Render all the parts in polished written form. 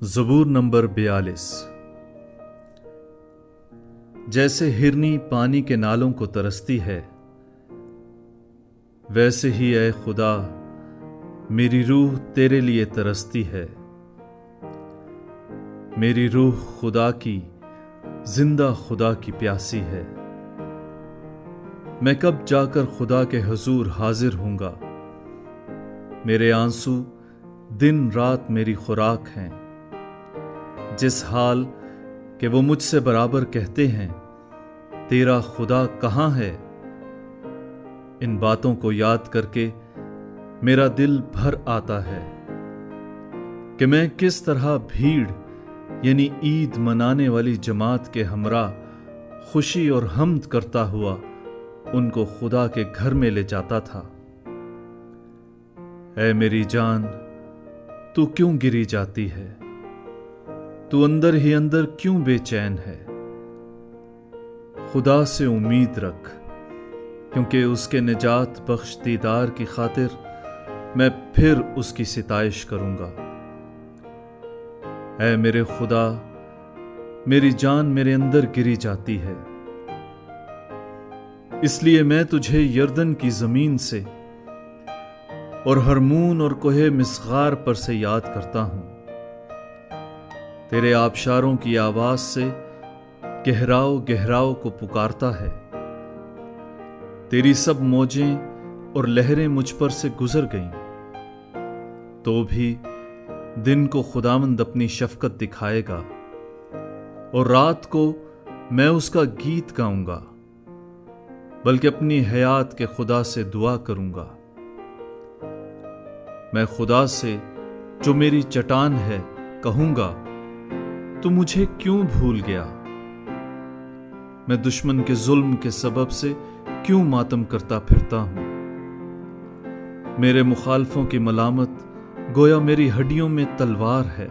زبور نمبر 42۔ جیسے ہرنی پانی کے نالوں کو ترستی ہے، ویسے ہی اے خدا میری روح تیرے لیے ترستی ہے۔ میری روح خدا کی، زندہ خدا کی پیاسی ہے۔ میں کب جا کر خدا کے حضور حاضر ہوں گا؟ میرے آنسو دن رات میری خوراک ہیں، جس حال کہ وہ مجھ سے برابر کہتے ہیں تیرا خدا کہاں ہے؟ ان باتوں کو یاد کر کے میرا دل بھر آتا ہے کہ میں کس طرح بھیڑ یعنی عید منانے والی جماعت کے ہمراہ خوشی اور حمد کرتا ہوا ان کو خدا کے گھر میں لے جاتا تھا۔ اے میری جان، تو کیوں گری جاتی ہے؟ تو اندر ہی اندر کیوں بے چین ہے؟ خدا سے امید رکھ، کیونکہ اس کے نجات بخش دیدار کی خاطر میں پھر اس کی ستائش کروں گا۔ اے میرے خدا، میری جان میرے اندر گری جاتی ہے، اس لیے میں تجھے یردن کی زمین سے اور ہرمون اور کوہ مسغار پر سے یاد کرتا ہوں۔ تیرے آبشاروں کی آواز سے گہراؤ گہراؤ کو پکارتا ہے۔ تیری سب موجیں اور لہریں مجھ پر سے گزر گئیں، تو بھی دن کو خداوند اپنی شفقت دکھائے گا، اور رات کو میں اس کا گیت گاؤں گا، بلکہ اپنی حیات کے خدا سے دعا کروں گا۔ میں خدا سے جو میری چٹان ہے کہوں گا، تو مجھے کیوں بھول گیا؟ میں دشمن کے ظلم کے سبب سے کیوں ماتم کرتا پھرتا ہوں؟ میرے مخالفوں کی ملامت گویا میری ہڈیوں میں تلوار ہے،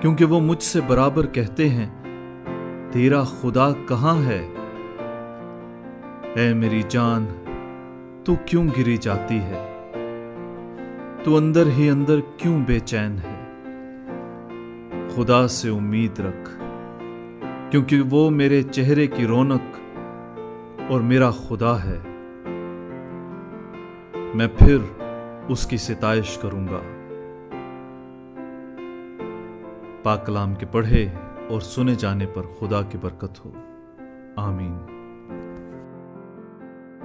کیونکہ وہ مجھ سے برابر کہتے ہیں تیرا خدا کہاں ہے؟ اے میری جان، تو کیوں گری جاتی ہے؟ تو اندر ہی اندر کیوں بے چین ہے؟ خدا سے امید رکھ، کیونکہ وہ میرے چہرے کی رونق اور میرا خدا ہے۔ میں پھر اس کی ستائش کروں گا۔ پاک کلام کے پڑھے اور سنے جانے پر خدا کی برکت ہو، آمین۔